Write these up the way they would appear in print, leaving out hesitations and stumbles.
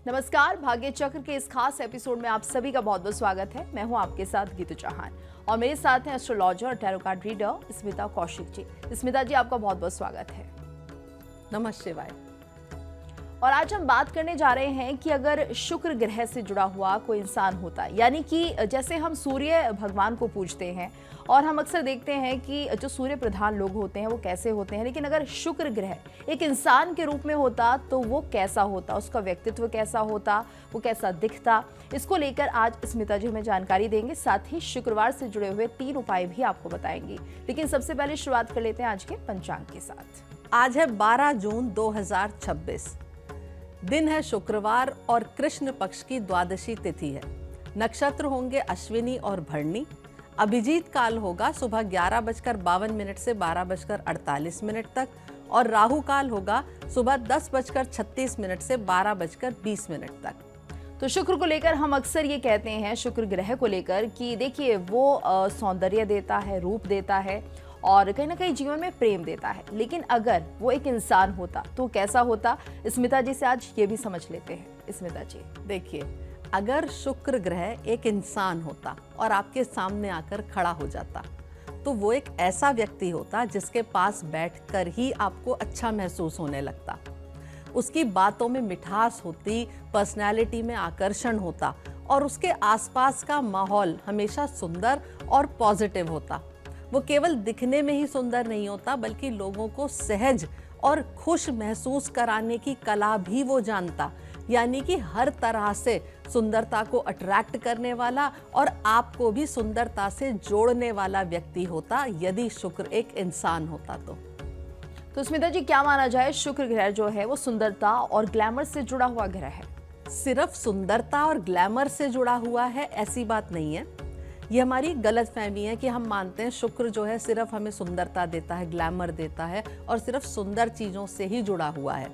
नमस्कार, भाग्य चक्र के इस खास एपिसोड में आप सभी का बहुत बहुत स्वागत है। मैं हूं आपके साथ गीतू चौहान और मेरे साथ हैं एस्ट्रोलॉजर और tarot card reader Smita Kaushik ji. Smita ji, आपका बहुत बहुत स्वागत है। नमः शिवाय। और आज हम बात करने जा रहे हैं कि अगर शुक्र ग्रह से जुड़ा हुआ कोई इंसान होता है, यानी कि जैसे हम सूर्य भगवान को पूजते हैं और हम अक्सर देखते हैं कि जो सूर्य प्रधान लोग होते हैं वो कैसे होते हैं, लेकिन अगर शुक्र ग्रह एक इंसान के रूप में होता तो वो कैसा होता, उसका व्यक्तित्व कैसा होता, वो कैसा दिखता, इसको लेकर आज स्मिता जी हमें जानकारी देंगे। साथ ही शुक्रवार से जुड़े हुए 3 उपाय भी आपको बताएंगी। लेकिन सबसे पहले शुरुआत कर लेते हैं आज के पंचांग के साथ। आज है 12 जून 2026। दिन है शुक्रवार और कृष्ण पक्ष की द्वादशी तिथि है। नक्षत्र होंगे अश्विनी और भरणी। अभिजीत काल होगा सुबह 11:52 से 12:48 तक और राहु काल होगा सुबह 10:36 से 12:20 तक। तो शुक्र को लेकर हम अक्सर ये कहते हैं, शुक्र ग्रह को लेकर, कि देखिए वो सौंदर्य देता है, रूप देता है और कहीं ना कहीं जीवन में प्रेम देता है। लेकिन अगर वो एक इंसान होता तो कैसा होता, स्मिता जी से आज ये भी समझ लेते हैं। स्मिता जी, देखिए, अगर शुक्र ग्रह एक इंसान होता और आपके सामने आकर खड़ा हो जाता तो वो एक ऐसा व्यक्ति होता जिसके पास बैठकर ही आपको अच्छा महसूस होने लगता। उसकी बातों में मिठास होती, पर्सनैलिटी में आकर्षण होता और उसके आसपास का माहौल हमेशा सुंदर और पॉजिटिव होता। वो केवल दिखने में ही सुंदर नहीं होता बल्कि लोगों को सहज और खुश महसूस कराने की कला भी वो जानता, यानी कि हर तरह से सुंदरता को अट्रैक्ट करने वाला और आपको भी सुंदरता से जोड़ने वाला व्यक्ति होता यदि शुक्र एक इंसान होता तो स्मिता जी, क्या माना जाए, शुक्र ग्रह जो है वो सुंदरता और ग्लैमर से जुड़ा हुआ ग्रह है? सिर्फ सुंदरता और ग्लैमर से जुड़ा हुआ है ऐसी बात नहीं है। ये हमारी गलत फहमी है कि हम मानते हैं शुक्र जो है सिर्फ हमें सुंदरता देता है, ग्लैमर देता है और सिर्फ सुंदर चीज़ों से ही जुड़ा हुआ है।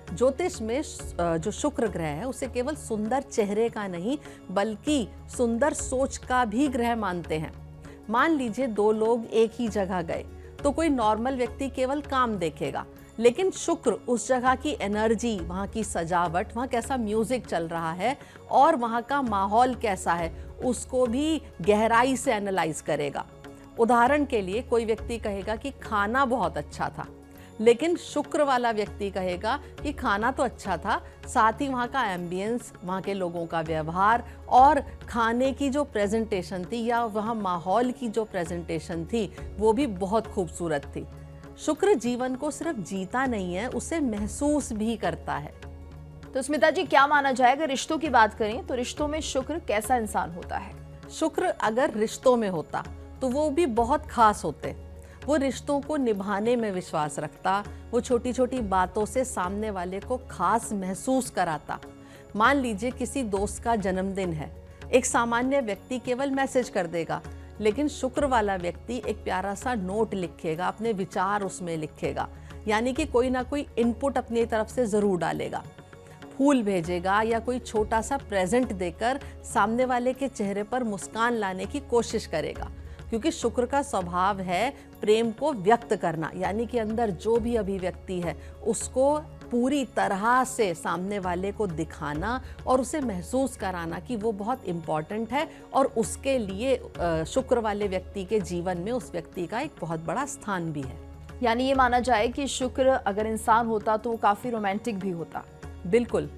ज्योतिष में जो शुक्र ग्रह है उसे केवल सुंदर चेहरे का नहीं बल्कि सुंदर सोच का भी ग्रह मानते हैं। मान लीजिए 2 लोग एक ही जगह गए तो कोई नॉर्मल व्यक्ति केवल काम देखेगा, लेकिन शुक्र उस जगह की एनर्जी, वहाँ की सजावट, वहाँ कैसा म्यूजिक चल रहा है और वहाँ का माहौल कैसा है, उसको भी गहराई से एनालाइज करेगा। उदाहरण के लिए कोई व्यक्ति कहेगा कि खाना बहुत अच्छा था, लेकिन शुक्र वाला व्यक्ति कहेगा कि खाना तो अच्छा था, साथ ही वहाँ का एम्बियंस, वहाँ के लोगों का व्यवहार और खाने की जो प्रेजेंटेशन थी या वहाँ माहौल की जो प्रेजेंटेशन थी वो भी बहुत खूबसूरत थी। शुक्र जीवन को सिर्फ जीता नहीं है, उसे महसूस भी करता है। तो स्मिता जी, क्या माना जाए, अगर रिश्तों की बात करें तो रिश्तों में शुक्र कैसा इंसान होता है? शुक्र अगर रिश्तों में होता तो वो भी बहुत खास होते। वो रिश्तों को निभाने में विश्वास रखता, वो छोटी छोटी बातों से सामने वाले को खास महसूस कराता। मान लीजिए किसी दोस्त का जन्मदिन है, एक सामान्य व्यक्ति केवल मैसेज कर देगा, लेकिन शुक्र वाला व्यक्ति एक प्यारा सा नोट लिखेगा, अपने विचार उसमें लिखेगा, यानी कि कोई ना कोई इनपुट अपनी तरफ से ज़रूर डालेगा, फूल भेजेगा या कोई छोटा सा प्रेजेंट देकर सामने वाले के चेहरे पर मुस्कान लाने की कोशिश करेगा। क्योंकि शुक्र का स्वभाव है प्रेम को व्यक्त करना, यानी कि अंदर जो भी अभिव्यक्ति है उसको पूरी तरह से सामने वाले को दिखाना और उसे महसूस कराना कि वो बहुत इम्पॉर्टेंट है और उसके लिए शुक्र वाले व्यक्ति के जीवन में उस व्यक्ति का एक बहुत बड़ा स्थान भी है। यानी ये माना जाए कि शुक्र अगर इंसान होता तो वो काफ़ी रोमांटिक भी होता। बिल्कुल,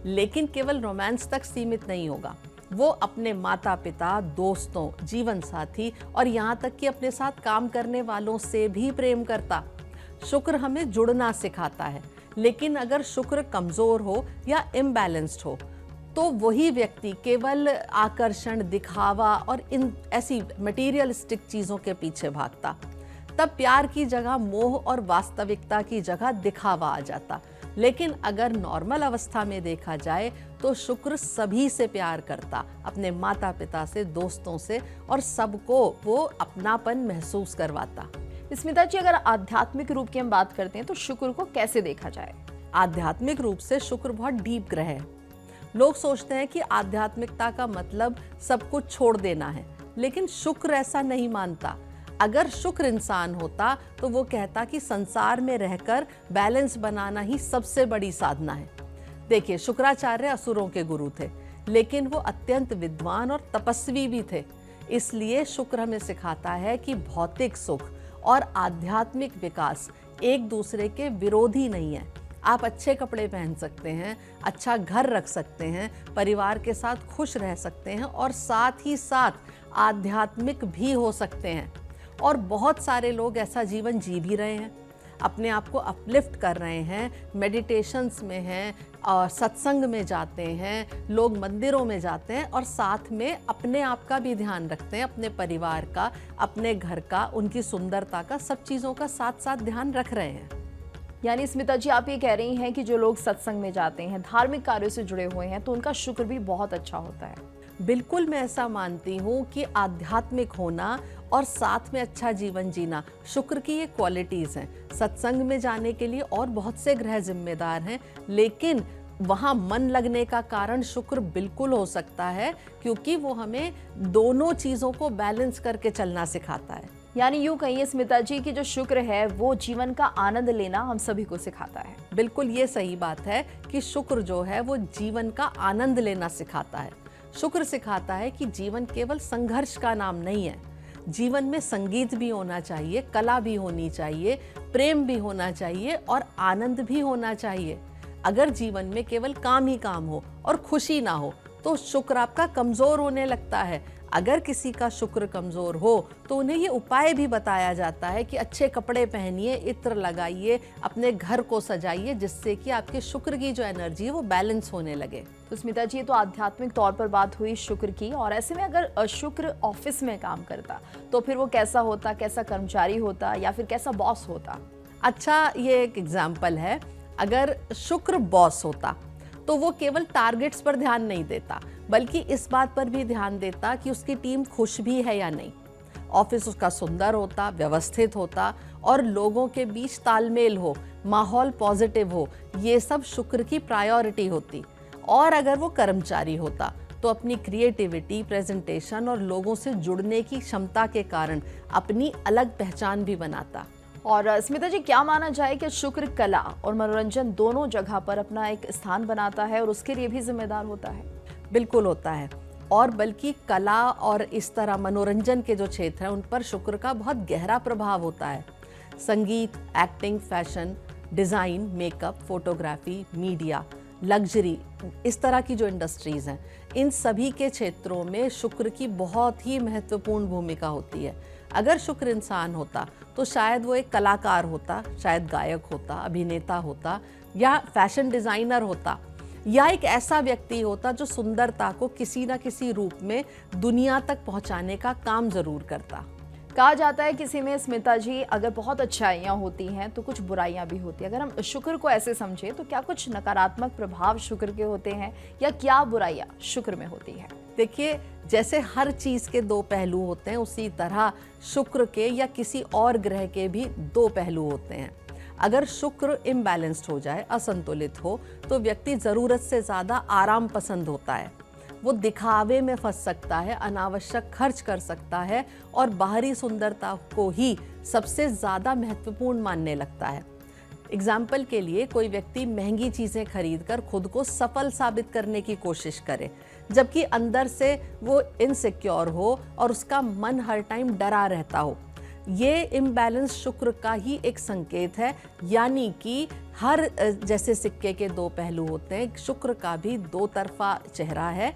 लेकिन केवल रोमांस तक सीमित नहीं होगा। वो अपने माता पिता, दोस्तों, जीवन साथी और यहाँ तक कि अपने साथ काम करने वालों से भी प्रेम करता। शुक्र हमें जुड़ना सिखाता है, लेकिन अगर शुक्र कमज़ोर हो या इम्बैलेंस्ड हो तो वही व्यक्ति केवल आकर्षण, दिखावा और इन ऐसी मटीरियलिस्टिक चीज़ों के पीछे भागता। तब प्यार की जगह मोह और वास्तविकता की जगह दिखावा आ जाता। लेकिन अगर नॉर्मल अवस्था में देखा जाए तो शुक्र सभी से प्यार करता, अपने माता पिता से, दोस्तों से और सबको वो अपनापन महसूस करवाता। स्मिता जी, अगर आध्यात्मिक रूप की हम बात करते हैं तो शुक्र को कैसे देखा जाए? आध्यात्मिक रूप से शुक्र बहुत डीप ग्रह है। लोग सोचते हैं कि आध्यात्मिकता का मतलब सब कुछ छोड़ देना है, लेकिन शुक्र ऐसा नहीं मानता। अगर शुक्र इंसान होता तो वो कहता कि संसार में रहकर बैलेंस बनाना ही सबसे बड़ी साधना है। देखिए, शुक्राचार्य असुरों के गुरु थे, लेकिन वो अत्यंत विद्वान और तपस्वी भी थे। इसलिए शुक्र हमें सिखाता है कि भौतिक सुख और आध्यात्मिक विकास एक दूसरे के विरोधी नहीं है। आप अच्छे कपड़े पहन सकते हैं, अच्छा घर रख सकते हैं, परिवार के साथ खुश रह सकते हैं और साथ ही साथ आध्यात्मिक भी हो सकते हैं। और बहुत सारे लोग ऐसा जीवन जी भी रहे हैं, अपने आप को अपलिफ्ट कर रहे हैं, मेडिटेशंस में हैं और सत्संग में जाते हैं, लोग मंदिरों में जाते हैं और साथ में अपने आप का भी ध्यान रखते हैं, अपने परिवार का, अपने घर का, उनकी सुंदरता का, सब चीज़ों का साथ साथ ध्यान रख रहे हैं। यानी स्मिता जी, आप ये कह रही हैं कि जो लोग सत्संग में जाते हैं, धार्मिक कार्यों से जुड़े हुए हैं, तो उनका शुक्र भी बहुत अच्छा होता है। बिल्कुल, मैं ऐसा मानती हूँ कि आध्यात्मिक होना और साथ में अच्छा जीवन जीना शुक्र की ये क्वालिटीज़ हैं। सत्संग में जाने के लिए और बहुत से ग्रह जिम्मेदार हैं, लेकिन वहाँ मन लगने का कारण शुक्र बिल्कुल हो सकता है, क्योंकि वो हमें दोनों चीज़ों को बैलेंस करके चलना सिखाता है। यानी यूँ कहिए स्मिता जी कि जो शुक्र है वो जीवन का आनंद लेना हम सभी को सिखाता है। बिल्कुल, ये सही बात है कि शुक्र जो है वो जीवन का आनंद लेना सिखाता है। शुक्र सिखाता है कि जीवन केवल संघर्ष का नाम नहीं है। जीवन में संगीत भी होना चाहिए, कला भी होनी चाहिए, प्रेम भी होना चाहिए और आनंद भी होना चाहिए। अगर जीवन में केवल काम ही काम हो और खुशी ना हो तो शुक्र आपका कमज़ोर होने लगता है। अगर किसी का शुक्र कमज़ोर हो तो उन्हें ये उपाय भी बताया जाता है कि अच्छे कपड़े पहनिए, इत्र लगाइए, अपने घर को सजाइए, जिससे कि आपके शुक्र की जो एनर्जी है वो बैलेंस होने लगे। तो स्मिता जी, ये तो आध्यात्मिक तौर पर बात हुई शुक्र की, और ऐसे में अगर शुक्र ऑफिस में काम करता तो फिर वो कैसा होता, कैसा कर्मचारी होता या फिर कैसा बॉस होता? अच्छा, ये एक एग्जाम्पल है। अगर शुक्र बॉस होता तो वो केवल टारगेट्स पर ध्यान नहीं देता, बल्कि इस बात पर भी ध्यान देता कि उसकी टीम खुश भी है या नहीं। ऑफिस उसका सुंदर होता, व्यवस्थित होता और लोगों के बीच तालमेल हो, माहौल पॉजिटिव हो, ये सब शुक्र की प्रायोरिटी होती। और अगर वो कर्मचारी होता तो अपनी क्रिएटिविटी, प्रेजेंटेशन और लोगों से जुड़ने की क्षमता के कारण अपनी अलग पहचान भी बनाता। और स्मिता जी, क्या माना जाए कि शुक्र कला और मनोरंजन दोनों जगह पर अपना एक स्थान बनाता है और उसके लिए भी जिम्मेदार होता है? बिल्कुल होता है, और बल्कि कला और इस तरह मनोरंजन के जो क्षेत्र हैं उन पर शुक्र का बहुत गहरा प्रभाव होता है। संगीत, acting, fashion, design, makeup, photography, media, luxury, इस तरह की जो इंडस्ट्रीज़ हैं, इन सभी के क्षेत्रों में शुक्र की बहुत ही महत्वपूर्ण भूमिका होती है। अगर शुक्र इंसान होता तो शायद वो एक कलाकार होता, शायद गायक होता, अभिनेता होता या फैशन डिज़ाइनर होता, या एक ऐसा व्यक्ति होता जो सुंदरता को किसी न किसी रूप में दुनिया तक पहुंचाने का काम ज़रूर करता। कहा जाता है किसी में स्मिता जी, अगर बहुत अच्छाइयाँ होती हैं तो कुछ बुराइयाँ भी होती हैं। अगर हम शुक्र को ऐसे समझें तो क्या कुछ नकारात्मक प्रभाव शुक्र के होते हैं या क्या बुराइयाँ शुक्र में होती हैं? देखिए, जैसे हर चीज़ के दो पहलू होते हैं, उसी तरह शुक्र के या किसी और ग्रह के भी दो पहलू होते हैं। अगर शुक्र इम्बैलेंस्ड हो जाए, असंतुलित हो, तो व्यक्ति ज़रूरत से ज़्यादा आराम पसंद होता है। वो दिखावे में फंस सकता है, अनावश्यक खर्च कर सकता है और बाहरी सुंदरता को ही सबसे ज़्यादा महत्वपूर्ण मानने लगता है। एग्जाम्पल के लिए, कोई व्यक्ति महंगी चीज़ें खरीदकर खुद को सफल साबित करने की कोशिश करे, जबकि अंदर से वो इनसिक्योर हो और उसका मन हर टाइम डरा रहता हो। ये इम्बैलेंस शुक्र का ही एक संकेत है। यानी कि हर जैसे सिक्के के दो पहलू होते हैं, शुक्र का भी दो तरफा चेहरा है।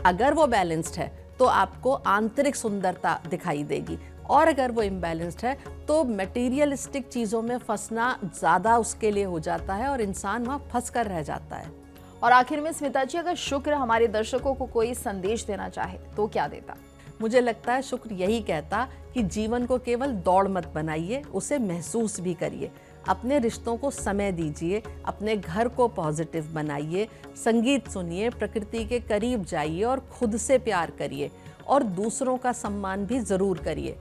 अगर वो बैलेंस्ड है तो आपको आंतरिक सुंदरता दिखाई देगी, और अगर वो इम्बैलेंस्ड है तो मटेरियलिस्टिक चीज़ों में फंसना ज़्यादा उसके लिए हो जाता है और इंसान वहाँ फंस कर रह जाता है। और आखिर में स्मिता जी, अगर शुक्र हमारे दर्शकों को कोई संदेश देना चाहे तो क्या देता? मुझे लगता है शुक्र यही कहता कि जीवन को केवल दौड़ मत बनाइए, उसे महसूस भी करिए। अपने रिश्तों को समय दीजिए, अपने घर को पॉजिटिव बनाइए, संगीत सुनिए, प्रकृति के करीब जाइए और खुद से प्यार करिए और दूसरों का सम्मान भी ज़रूर करिए।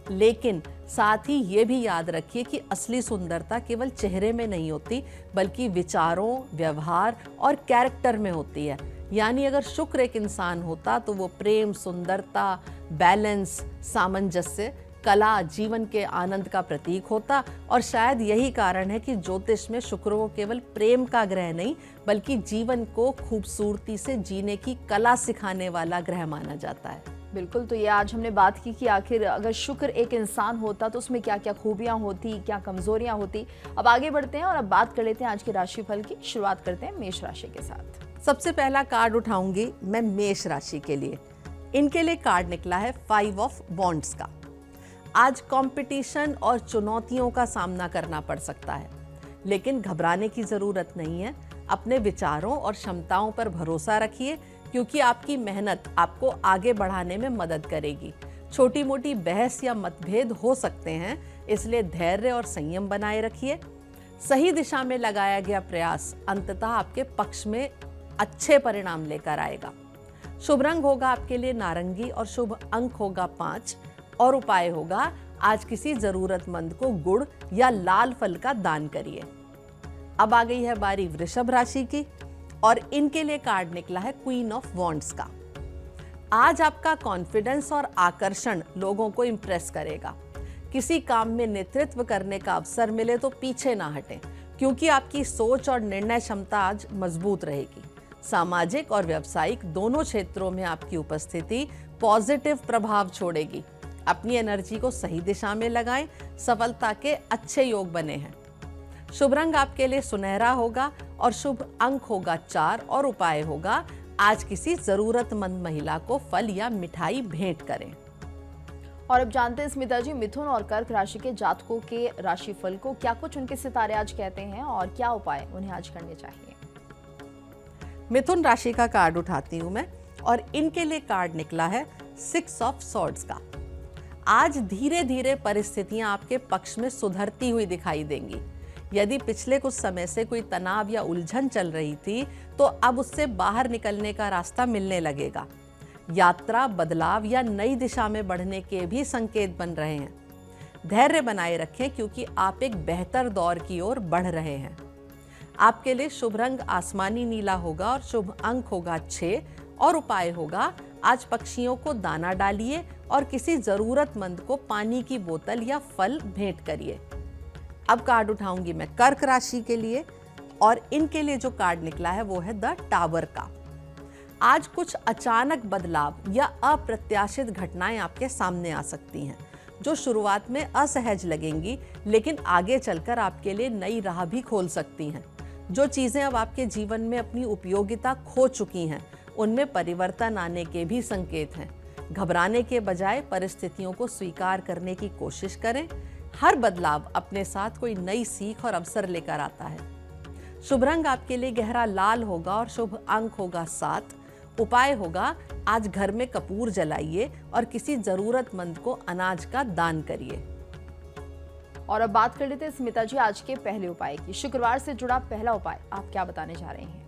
लेकिन साथ ही ये भी याद रखिए कि असली सुंदरता केवल चेहरे में नहीं होती, बल्कि विचारों, व्यवहार और कैरेक्टर में होती है। यानी अगर शुक्र एक इंसान होता तो वो प्रेम, सुंदरता, बैलेंस, सामंजस्य, कला जीवन के आनंद का प्रतीक होता, और शायद यही कारण है कि ज्योतिष में शुक्र को केवल प्रेम का ग्रह नहीं बल्कि जीवन को खूबसूरती से जीने की कला सिखाने वाला ग्रह माना जाता है। बिल्कुल, तो ये आज हमने बात की कि आखिर अगर शुक्र एक इंसान होता तो उसमें क्या क्या खूबियां होती, क्या कमजोरियां होती। अब आगे बढ़ते हैं और अब बात कर लेते हैं आज के राशिफल की। शुरुआत करते हैं मेष राशि के साथ। सबसे पहला कार्ड उठाऊंगी मैं मेष राशि के लिए। इनके लिए कार्ड निकला है 5 ऑफ वॉन्ड्स का। आज कंपटीशन और चुनौतियों का सामना करना पड़ सकता है, लेकिन घबराने की जरूरत नहीं है। अपने विचारों और क्षमताओं पर भरोसा रखिए, क्योंकि आपकी मेहनत आपको आगे बढ़ाने में मदद करेगी। छोटी मोटी बहस या मतभेद हो सकते हैं, इसलिए धैर्य और संयम बनाए रखिए। सही दिशा में लगाया गया प्रयास अंततः आपके पक्ष में अच्छे परिणाम लेकर आएगा। शुभ रंग होगा आपके लिए नारंगी और शुभ अंक होगा 5 और उपाय होगा आज किसी जरूरतमंद को गुड़ या लाल फल का दान करिए। अब आ गई है बारी वृषभ राशि की और इनके लिए कार्ड निकला है क्वीन ऑफ वॉन्ड्स का। आज आपका कॉन्फिडेंस और आकर्षण लोगों को इंप्रेस करेगा। किसी काम में नेतृत्व करने का अवसर मिले तो पीछे ना हटें, क्योंकि आपकी सोच और निर्णय क्षमता आज मजबूत रहेगी। सामाजिक और व्यावसायिक दोनों क्षेत्रों में आपकी उपस्थिति पॉजिटिव प्रभाव छोड़ेगी। अपनी एनर्जी को सही दिशा में लगाएं, सफलता के अच्छे योग बने हैं। शुभ रंग आपके लिए सुनहरा होगा और शुभ अंक होगा 4 और उपाय होगा आज किसी जरूरतमंद महिला को फल या मिठाई भेंट करें। और अब जानते हैं स्मिता जी, मिथुन और कर्क राशि के जातकों के राशिफल को क्या कुछ उनके सितारे आज कहते हैं और क्या उपाय उन्हें आज करने चाहिए। मिथुन राशि का कार्ड उठाती हूं मैं और इनके लिए कार्ड निकला है 6 ऑफ सॉर्ड्स का। आज धीरे धीरे परिस्थितियां आपके पक्ष में सुधरती हुई दिखाई देंगी। यदि पिछले कुछ समय से कोई तनाव या उलझन चल रही थी तो अब उससे बाहर निकलने का रास्ता मिलने लगेगा। यात्रा, बदलाव या नई दिशा में बढ़ने के भी संकेत बन रहे हैं। धैर्य बनाए रखें, क्योंकि आप एक बेहतर दौर की ओर बढ़ रहे हैं। आपके लिए शुभ रंग आसमानी नीला होगा और शुभ अंक होगा 6 और उपाय होगा आज पक्षियों को दाना डालिए और किसी जरूरतमंद को पानी की बोतल या फल भेंट करिए। अब कार्ड उठाऊंगी मैं कर्क राशि के लिए और इनके लिए जो कार्ड निकला है वो है द टावर का। आज कुछ अचानक बदलाव या अप्रत्याशित घटनाएं आपके सामने आ सकती हैं, जो शुरुआत में असहज लगेंगी लेकिन आगे चलकर आपके लिए नई राह भी खोल सकती हैं। जो चीजें अब आपके जीवन में अपनी उपयोगिता खो चुकी हैं, उनमें परिवर्तन आने के भी संकेत हैं। घबराने के बजाय परिस्थितियों को स्वीकार करने की कोशिश करें। हर बदलाव अपने साथ कोई नई सीख और अवसर लेकर आता है। शुभ रंग आपके लिए गहरा लाल होगा और शुभ अंक होगा 7। उपाय होगा आज घर में कपूर जलाइए और किसी जरूरतमंद को अनाज का दान करिए। और अब बात कर लेते हैं स्मिता जी आज के पहले उपाय की। शुक्रवार से जुड़ा पहला उपाय आप क्या बताने जा रहे हैं।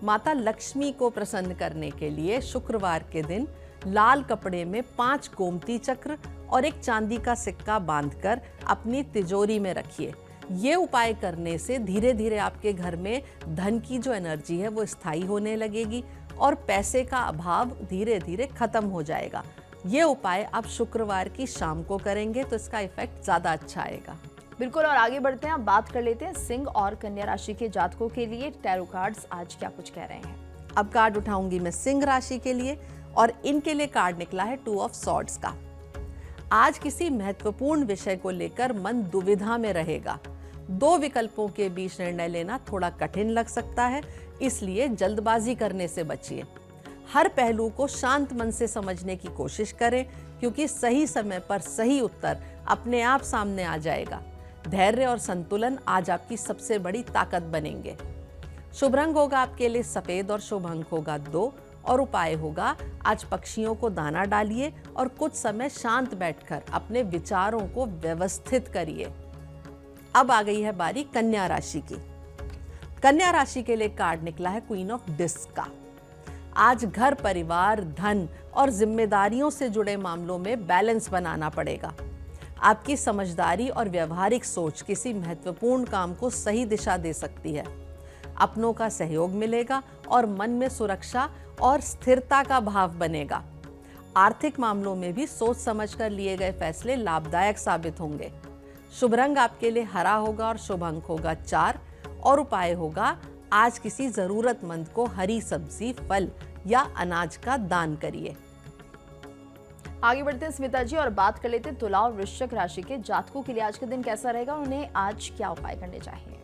माता लक्ष्मी को प्रसन्न करने के लिए शुक्रवार के दिन लाल कपड़े में 5 गोमती चक्र और एक चांदी का सिक्का बांधकर अपनी तिजोरी में रखिए। ये उपाय करने से धीरे धीरे आपके घर में धन की जो एनर्जी है वो स्थायी होने लगेगी और पैसे का अभाव धीरे धीरे खत्म हो जाएगा। ये उपाय आप शुक्रवार की शाम को करेंगे तो इसका इफेक्ट ज्यादा अच्छा आएगा। बिल्कुल, और आगे बढ़ते हैं। अब बात कर लेते हैं सिंह और कन्या राशि के जातकों के लिए टैरो कार्ड्स आज क्या कुछ कह रहे हैं। अब कार्ड उठाऊंगी मैं सिंह राशि के लिए और इनके लिए कार्ड निकला है 2 ऑफ सॉर्ड्स का। आज किसी महत्वपूर्ण विषय को लेकर मन दुविधा में रहेगा। 2 विकल्पों के बीच निर्णय लेना थोड़ा कठिन लग सकता है, इसलिए जल्दबाजी करने से बचिए। हर पहलू को शांत मन से समझने की कोशिश करें, क्योंकि सही समय पर सही उत्तर अपने आप सामने आ जाएगा। धैर्य और संतुलन आज आपकी सबसे बड़ी ताकत बनेंगे। शुभ रंग होगा आपके लिए सफेद और शुभ अंक होगा 2 और उपाय होगा आज पक्षियों को दाना डालिए और कुछ समय शांत बैठकर अपने विचारों को व्यवस्थित करिए। अब आ गई है बारी कन्या राशि की। कन्या राशि के लिए कार्ड निकला है क्वीन ऑफ डिस्क का। आज घर, परिवार, धन और जिम्मेदारियों से जुड़े मामलों में बैलेंस बनाना पड़ेगा। आपकी समझदारी और व्यवहारिक सोच किसी महत्वपूर्ण काम को सही दिशा दे सकती है। अपनों का सहयोग मिलेगा और मन में सुरक्षा और स्थिरता का भाव बनेगा। आर्थिक मामलों में भी सोच समझकर लिए गए फैसले लाभदायक साबित होंगे। शुभ रंग आपके लिए हरा होगा और शुभ अंक होगा 4 और उपाय होगा आज किसी जरूरतमंद को हरी सब्जी, फल या अनाज का दान करिए। आगे बढ़ते हैं स्मिता जी और बात कर लेते हैं तुला और वृश्चिक राशि के जातकों के लिए आज का दिन कैसा रहेगा, उन्हें आज क्या उपाय करने चाहिए।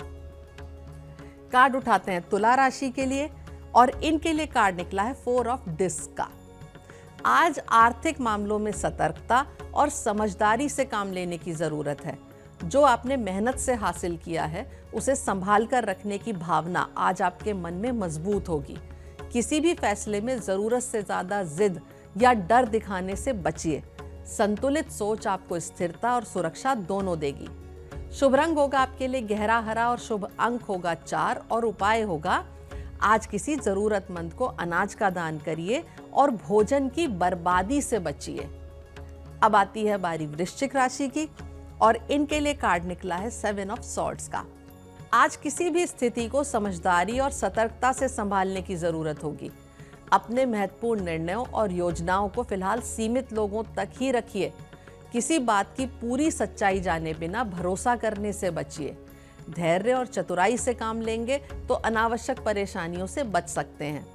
कार्ड उठाते हैं तुला राशि के लिए और इनके लिए कार्ड निकला है 4 ऑफ डिस्क का। आज आर्थिक मामलों में सतर्कता और समझदारी से काम लेने की जरूरत है। जो आपने मेहनत से हासिल किया है उसे संभाल कर रखने की भावना आज आपके मन में मजबूत होगी। किसी भी फैसले में जरूरत से ज्यादा जिद या डर दिखाने से बचिए। संतुलित सोच आपको स्थिरता और सुरक्षा दोनों देगी। शुभ रंग होगा आपके लिए गहरा हरा और शुभ अंक होगा 4 और उपाय होगा आज किसी जरूरतमंद को अनाज का दान करिए और भोजन की बर्बादी से बचिए। अब आती है बारी वृश्चिक राशि की और इनके लिए कार्ड निकला है 7 ऑफ सॉर्ड्स का। आज किसी भी स्थिति को समझदारी और सतर्कता से संभालने की जरूरत होगी। अपने महत्वपूर्ण निर्णयों और योजनाओं को फिलहाल सीमित लोगों तक ही रखिए। किसी बात की पूरी सच्चाई जाने बिना भरोसा करने से बचिए। धैर्य और चतुराई से काम लेंगे तो अनावश्यक परेशानियों से बच सकते हैं।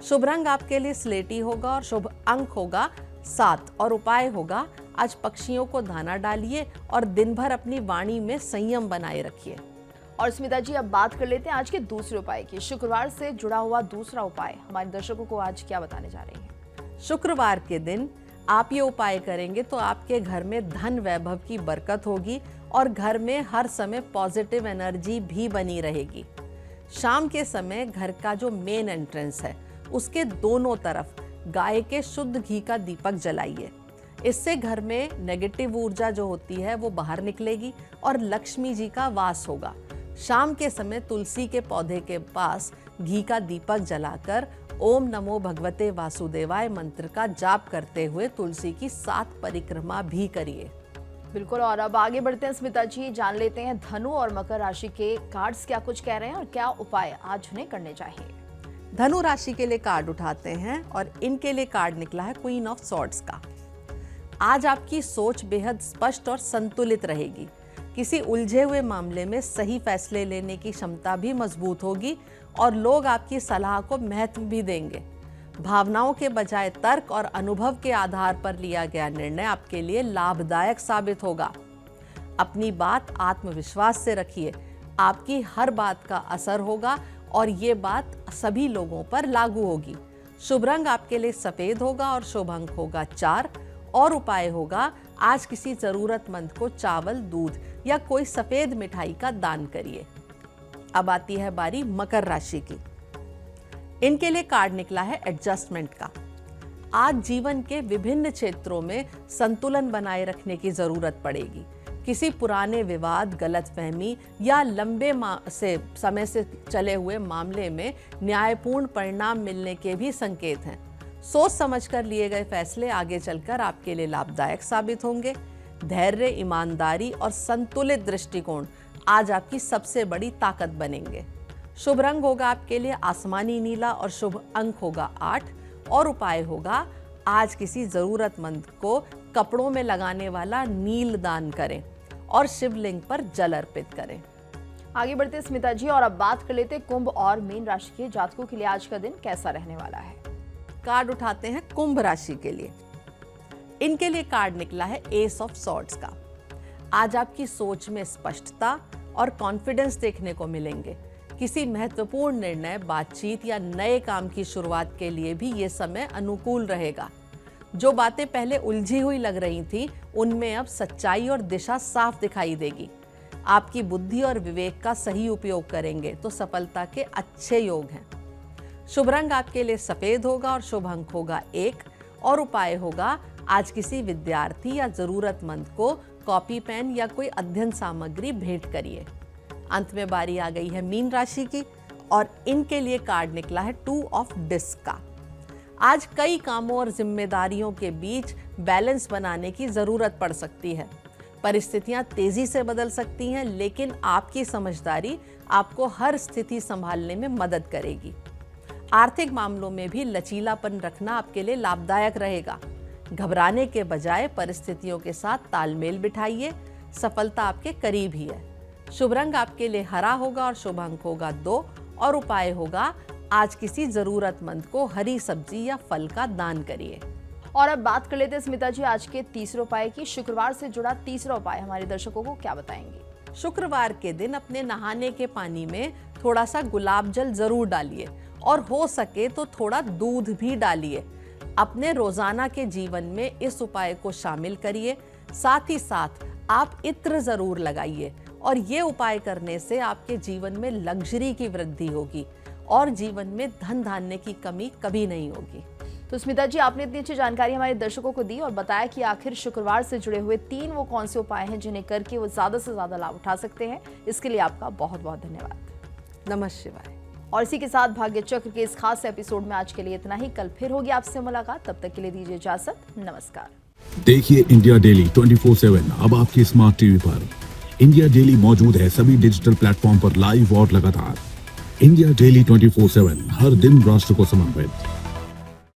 शुभ रंग आपके लिए स्लेटी होगा और शुभ अंक होगा 7 और उपाय होगा आज पक्षियों को दाना डालिए और दिन भर अपनी वाणी में संयम बनाए रखिए। और स्मिता जी अब बात कर लेते हैं आज के दूसरे उपाय की। शुक्रवार से जुड़ा हुआ दूसरा उपाय हमारे दर्शकों को आज क्या बताने जा रही है। शुक्रवार के दिन आप ये उपाय करेंगे तो आपके घर में धन वैभव की बरकत होगी और घर में हर समय पॉजिटिव एनर्जी भी बनी रहेगी। शाम के समय घर का जो मेन एंट्रेंस है उसके दोनों तरफ गाय के शुद्ध घी का दीपक जलाइए। इससे घर में नेगेटिव ऊर्जा जो होती है वो बाहर निकलेगी और लक्ष्मी जी का वास होगा। शाम के समय तुलसी के पौधे के पास घी का दीपक जलाकर ओम नमो भगवते वासुदेवाय मंत्र का जाप करते हुए तुलसी की 7 परिक्रमा भी करिए। बिल्कुल। और अब आगे बढ़ते हैं स्मिता जी, जान लेते हैं धनु और मकर राशि के कार्ड्स क्या कुछ कह रहे हैं और क्या उपाय आज उन्हें करने चाहिए। धनु राशि के लिए कार्ड उठाते हैं और इनके लिए कार्ड निकला है क्वीन ऑफ सॉर्ड्स का। आज आपकी सोच बेहद स्पष्ट और संतुलित रहेगी। किसी उलझे हुए मामले में सही फैसले लेने की क्षमता भी मजबूत होगी और लोग आपकी सलाह को महत्व भी देंगे। भावनाओं के बजाय तर्क और अनुभव के आधार पर लिया गया निर्णय आपके लिए लाभदायक साबित होगा। अपनी बात आत्मविश्वास से रखिए। आपकी हर बात का असर होगा और ये बात सभी लोगों पर लागू होगी। शुभ रंग आपके लिए सफेद होगा और शुभ अंक होगा 4 और उपाय होगा आज किसी जरूरतमंद को चावल, दूध या कोई सफेद मिठाई का दान करिए। अब आती है बारी मकर राशि की। इनके लिए कार्ड निकला है एडजस्टमेंट का। आज जीवन के विभिन्न क्षेत्रों में संतुलन बनाए रखने की जरूरत पड़ेगी। किसी पुराने विवाद, गलतफहमी या लंबे समय से चले हुए मामले में न्यायपूर्ण परिणाम मिलने के भी संकेत हैं। सोच समझकर लिए गए फैसले आगे चलकर आपके लिए लाभदायक साबित होंगे। धैर्य, ईमानदारी और संतुलित दृष्टिकोण आज आपकी सबसे बड़ी ताकत बनेंगे। शुभ रंग होगा आपके लिए आसमानी नीला और शुभ अंक होगा 8 और उपाय होगा आज किसी जरूरतमंद को कपड़ों में लगाने वाला नील दान करें और शिवलिंग पर जल अर्पित करें। आगे बढ़ते स्मिता जी और अब बात कर लेते कुंभ और मीन राशि के जातकों के लिए आज का दिन कैसा रहने वाला है। कार्ड उठाते हैं कुंभ राशि के लिए। इनके लिए कार्ड निकला है एस ऑफ सॉर्ड्स का। आज आपकी सोच में स्पष्टता और कॉन्फिडेंस देखने को मिलेंगे। किसी महत्वपूर्ण निर्णय, बातचीत या नए काम की शुरुआत के लिए भी ये समय अनुकूल रहेगा। जो बातें पहले उलझी हुई लग रही थी उनमें अब सच्चाई और दिशा साफ दिखाई देगी। आपकी बुद्धि और विवेक का सही उपयोग करेंगे तो सफलता के अच्छे योग हैं। शुभ रंग आपके लिए सफेद होगा और शुभ अंक होगा 1 और उपाय होगा आज किसी विद्यार्थी या जरूरतमंद को कॉपी, पेन या कोई अध्ययन सामग्री भेंट करिए। अंत में बारी आ गई है मीन राशि की और इनके लिए कार्ड निकला है 2 ऑफ डिस्क का। आज कई कामों और जिम्मेदारियों के बीच बैलेंस बनाने की जरूरत पड़ सकती है। परिस्थितियां तेजी से बदल सकती हैं, लेकिन आपकी समझदारी आपको हर स्थिति संभालने में मदद करेगी। आर्थिक मामलों में भी लचीलापन रखना आपके लिए लाभदायक रहेगा। घबराने के बजाय परिस्थितियों के साथ तालमेल बिठाइए, सफलता आपके करीब ही है। शुभ रंग आपके लिए हरा होगा और शुभ अंक होगा 2 और उपाय होगा आज किसी जरूरतमंद को हरी सब्जी या फल का दान करिए। और अब बात कर लेते हैं स्मिता जी आज के तीसरे उपाय की। शुक्रवार से जुड़ा तीसरा उपाय हमारे दर्शकों को क्या बताएंगे? शुक्रवार के दिन अपने नहाने के पानी में थोड़ा सा गुलाब जल जरूर डालिए और हो सके तो थोड़ा दूध भी डालिए। अपने रोजाना के जीवन में इस उपाय को शामिल करिए। साथ ही साथ आप इत्र जरूर लगाइए और ये उपाय करने से आपके जीवन में लग्जरी की वृद्धि होगी और जीवन में धन धान्य की कमी कभी नहीं होगी। तो स्मिता जी आपने इतनी अच्छी जानकारी हमारे दर्शकों को दी और बताया कि आखिर शुक्रवार से जुड़े हुए 3 वो कौन से उपाय हैं जिन्हें करके वो ज्यादा से ज्यादा लाभ उठा सकते हैं। इसके लिए आपका बहुत बहुत धन्यवाद। नमः शिवाय। और इसी के साथ भाग्य चक्र के इस खास एपिसोड में आज के लिए इतना ही। कल फिर होगी आपसे मुलाकात, तब तक के लिए दीजिए इजाजत। नमस्कार। देखिए इंडिया डेली 24/7 अब आपकी स्मार्ट टीवी पर। इंडिया डेली मौजूद है सभी डिजिटल प्लेटफॉर्म पर लाइव और लगातार। इंडिया डेली 24/7 हर दिन राष्ट्र को समर्पित।